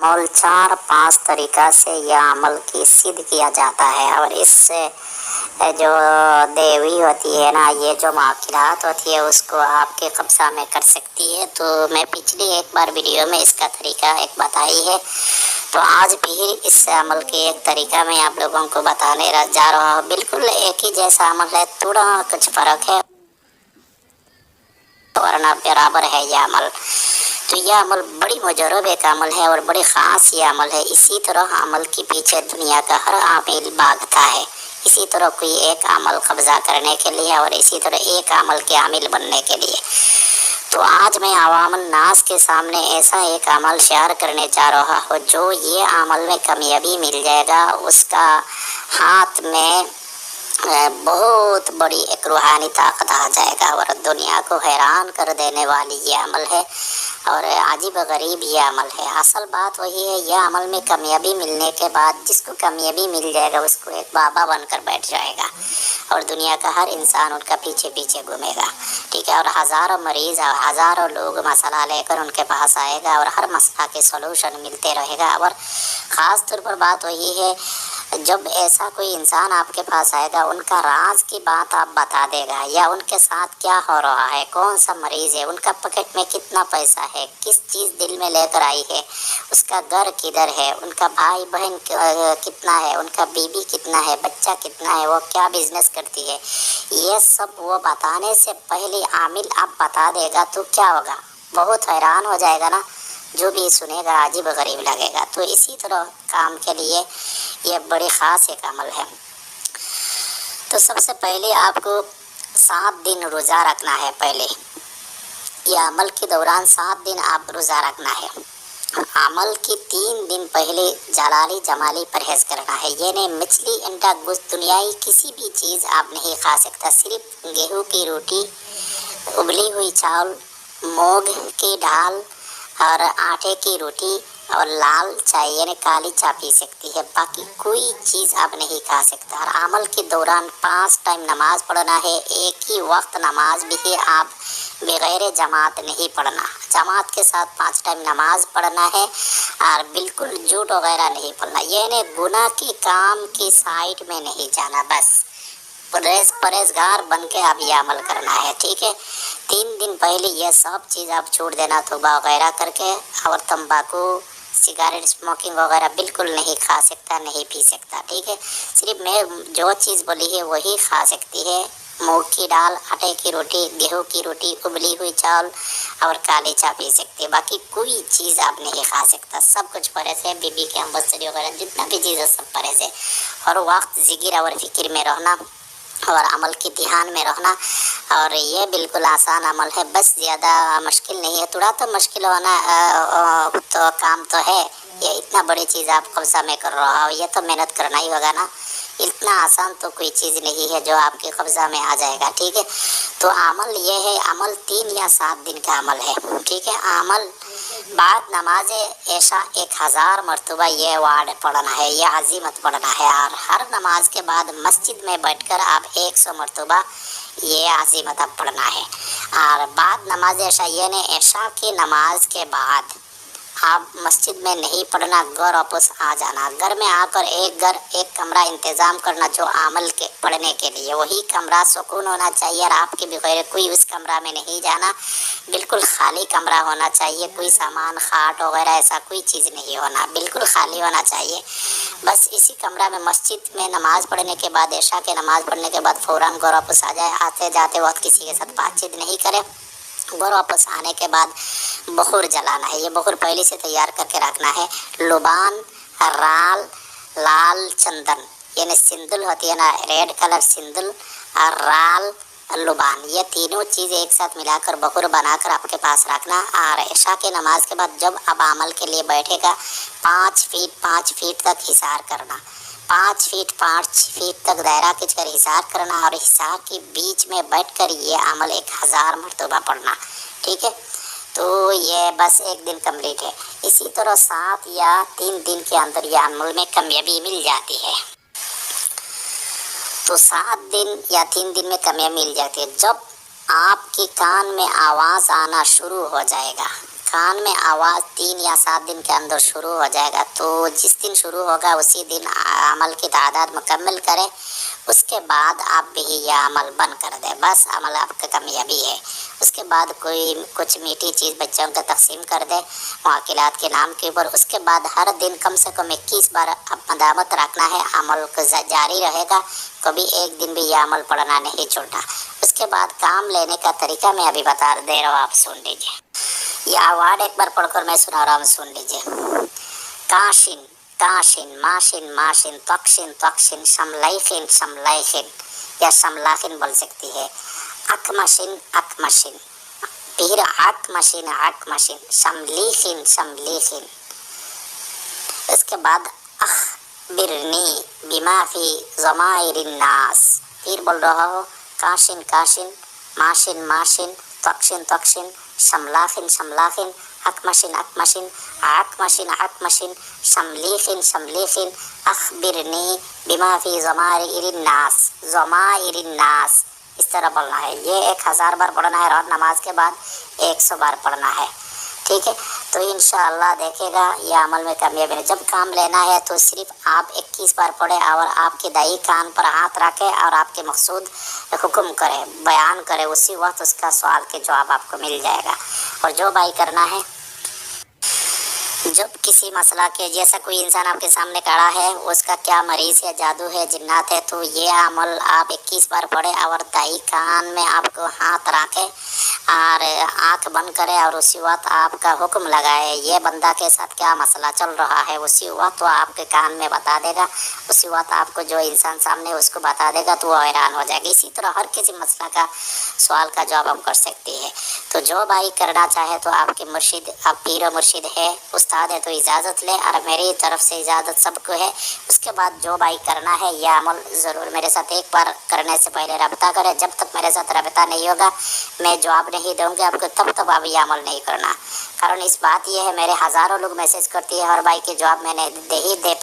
मौल 4-5 तरीका से यह अमल की सिद्ध किया जाता है। और इससे जो देवी होती है ना, ये जो माकिरात होती है उसको आपके कब्जा में कर सकती है। तो मैं पिछली एक बार वीडियो में इसका तरीका एक बताई है, तो आज फिर इस अमल के एक तरीका मैं आप लोगों को बताने जा रहा हूँ। बिल्कुल एक ही जैसा अमल है, थोड़ा कुछ फर्क है वरना बराबर है यह अमल। तो यह अमल बड़ी मुजरब एक अमल है और बड़ी ख़ास ये अमल है। इसी तरह अमल के पीछे दुनिया का हर आमिल भागता है, इसी तरह कोई एक अमल कब्जा करने के लिए और इसी तरह एक अमल के आमिल बनने के लिए। तो आज मैं अवामन नास के सामने ऐसा एक अमल शेयर करने जा रहा हूँ जो ये अमल में कामयाबी मिल जाएगा, उसका हाथ में बहुत बड़ी एक रूहानी ताकत आ जाएगा और दुनिया को हैरान कर देने वाली ये अमल है और अजीब गरीब ये अमल है। असल बात वही है, यह अमल में कामयाबी मिलने के बाद जिसको कामयाबी मिल जाएगा उसको एक बाबा बनकर बैठ जाएगा और दुनिया का हर इंसान उनका पीछे पीछे घूमेगा, ठीक है। और हज़ारों मरीज़ और हज़ारों लोग मसला लेकर उनके पास आएगा और हर मसला के सॉल्यूशन मिलते रहेगा। और ख़ास तौर पर बात वही है, जब ऐसा कोई इंसान आपके पास आएगा उनका राज की बात आप बता देगा, या उनके साथ क्या हो रहा है, कौन सा मरीज़ है, उनका पॉकेट में कितना पैसा है, किस चीज़ दिल में लेकर आई है, उसका घर किधर है, उनका भाई बहन कितना है, उनका बीबी कितना है, बच्चा कितना है, वो क्या बिजनेस करती है, ये सब वो बताने से पहले आमिल आप बता देगा तो क्या होगा, बहुत हैरान हो जाएगा ना, जो भी सुनेगा अजीब गरीब लगेगा। तो इसी तरह काम के लिए ये बड़ी ख़ास एक अमल है। तो सबसे पहले आपको 7 दिन रोज़ा रखना है। पहले यह अमल के दौरान 7 दिन आप रोज़ा रखना है। अमल के 3 दिन पहले जलाली जमाली परहेज़ करना है, यानी मछली अंडा गोश्त दुनियाई किसी भी चीज़ आप नहीं खा सकता। सिर्फ गेहूँ की रोटी, उबली हुई चावल, मूंग की दाल और आटे की रोटी और लाल चाय यानी काली चाय पी सकती है, बाकी कोई चीज़ आप नहीं खा सकता। और अमल के दौरान 5 टाइम नमाज पढ़ना है, एक ही वक्त नमाज भी है, आप बगैर जमात नहीं पढ़ना, जमात के साथ 5 टाइम नमाज पढ़ना है और बिल्कुल झूठ वगैरह नहीं पढ़ना, यानी गुनाह की काम की साइड में नहीं जाना, बस परहेज़गार बन के आप ये अमल करना है, ठीक है। 3 दिन पहले ये सब चीज़ आप छोड़ देना, तौबा वगैरह करके, और तंबाकू सिगरेट स्मोकिंग वगैरह बिल्कुल नहीं खा सकता, नहीं पी सकता, ठीक है। सिर्फ मैं जो चीज़ बोली है वही खा सकती है, मूंग की दाल, आटे की रोटी, गेहूं की रोटी, उबली हुई चावल और काली चाय पी सकती है, बाकी कोई चीज़ आप नहीं खा सकता। सब कुछ परहेज़ है, बीबी के अम्बस्तरी वगैरह जितना भी चीज़ है सब परहेज़ है। और वक्त जिक्र और फिक्र में रहना और अमल के ध्यान में रहना, और ये बिल्कुल आसान अमल है, बस ज़्यादा मुश्किल नहीं है। थोड़ा तो मुश्किल होना तो काम तो है, ये इतना बड़ी चीज़ आप कब्जा में कर रहा हो, ये तो मेहनत करना ही होगा ना, इतना आसान तो कोई चीज़ नहीं है जो आपके कब्जा में आ जाएगा, ठीक है। तो अमल ये है, अमल 3 या 7 दिन का अमल है, ठीक है। अमल बाद नमाज ऐशा 1000 मरतबा ये वार्ड पढ़ना है, ये अजीमत पढ़ना है, और हर नमाज के बाद मस्जिद में बैठकर आप 100 मरतबा ये अजीमत अब पढ़ना है। और बाद नमाज ऐशा यानी ऐशा की नमाज के बाद आप मस्जिद में नहीं पढ़ना, घर वापस आ जाना, घर में आकर एक कमरा इंतज़ाम करना जो अमल के पढ़ने के लिए, वही कमरा सुकून होना चाहिए और आपके बगैर कोई उस कमरा में नहीं जाना, बिल्कुल खाली कमरा होना चाहिए, कोई सामान खाट वगैरह ऐसा कोई चीज़ नहीं होना, बिल्कुल खाली होना चाहिए। बस इसी कमरा में मस्जिद में नमाज़ पढ़ने के बाद, ऐशा के नमाज़ पढ़ने के बाद फ़ौरन घर वापस आ जाए, आते जाते वक्त किसी के साथ बातचीत नहीं करें। घर वापस आने के बाद बखूर जलाना है, ये बखूर पहले से तैयार करके रखना है। लुबान, राल, लाल चंदन यानी सिंदूल होती है ना, रेड कलर सिंदूल, और राल, लुबान, ये तीनों चीज़ एक साथ मिलाकर बखूर बनाकर आपके पास रखना। और ऐशा के नमाज के बाद जब अब अमल के लिए बैठेगा 5 फीट तक हिसार करना, 5 फीट तक दायरा खींचकर हिसार करना और हिसार के बीच में बैठकर ये अमल 1000 मरतबा पढ़ना, ठीक है। तो ये बस एक दिन कंप्लीट है। इसी तरह 7 या 3 दिन के अंदर ये अमल में कामयाबी मिल जाती है। तो 7 दिन या 3 दिन में कामयाबी मिल जाती है। जब आपके कान में आवाज़ आना शुरू हो जाएगा, कान में आवाज़ 3 या 7 दिन के अंदर शुरू हो जाएगा। तो जिस दिन शुरू होगा उसी दिन अमल की तादाद मुकम्मल करें, उसके बाद आप भी यह अमल बंद कर दें, बस अमल आपका कामयाबी है। उसके बाद कोई कुछ मीठी चीज़ बच्चों को तकसीम कर दें मुआकिलात के नाम के ऊपर। उसके बाद हर दिन कम से कम 21 बार आप मदामत रखना है, अमल को जारी रहेगा, कभी एक दिन भी यह अमल पढ़ना नहीं छूटा। उसके बाद काम लेने का तरीका मैं अभी बता दे रहा हूँ, आप सुन लीजिए। यह अवार्ड एक बार पढ़कर मैं सुना रहा हूँ, सुन लीजिए। काशिन काशिन माशिन माशिन तक्शिन तक्शिन शमलाइखिन शमलाइखिन या शमलाखिन बोल सकती है। अकमशिन अकमशिन, फिर अकमशिन अकमशिन शमलीखिन शमलीखिन। उसके बाद अखबिरनी बिमा फी ज़माइरिन नास, फिर बोल रहा हो काशिन काशिन माशिन माशिन तक्शिन तक्शिन शमलाखिन शमलाखिन अकमशिन अकमशिन अकमशिन अकमशिन शमलीखिन शमलीखिन अखबिरनी बिमा फी ज़माइरिन नास ज़माइरिन नास। इस तरह बोलना है। ये 1000 बार पढ़ना है और नमाज के बाद 100 बार पढ़ना है, ठीक है। तो इंशाअल्लाह देखेगा यह अमल में कामयाबी है। जब काम लेना है तो सिर्फ आप 21 बार पढ़े और आपके दाई कान पर हाथ रखें और आपके मकसूद हुक्म करें, बयान करें, उसी वक्त उसका सवाल के जवाब आपको मिल जाएगा। और जो भाई करना है, जब किसी मसला के जैसा कोई इंसान आपके सामने खड़ा है, उसका क्या मरीज़ है, जादू है, जिन्नात है, तो ये अमल आप 21 बार पढ़े और दाई कान में आपको हाथ रखें और आँख बंद करें और उसी वक्त आपका हुक्म लगाए ये बंदा के साथ क्या मसला चल रहा है, उसी वक्त वो आपके कान में बता देगा। उसी वक्त आपको जो इंसान सामने उसको बता देगा तो वो हैरान हो जाएगा। इसी तरह हर किसी मसला का सवाल का जवाब हम कर सकते हैं। तो जो भाई करना चाहे तो आपके मुर्शिद, आप पीर मुर्शिद है, उस्ताद है, तो इजाज़त ले और मेरी तरफ से इजाज़त सबको है। उसके बाद जो भाई करना है यह अमल ज़रूर मेरे साथ एक बार करने से पहले रब्ता करें। जब तक मेरे साथ रब्ता नहीं होगा मैं जवाब नहीं दूँगी आपको, तब तक आप यह अमल नहीं करना। कारण इस बात ये है, मेरे हज़ारों लोग मैसेज करती है और भाई के जवाब मैंने दे पा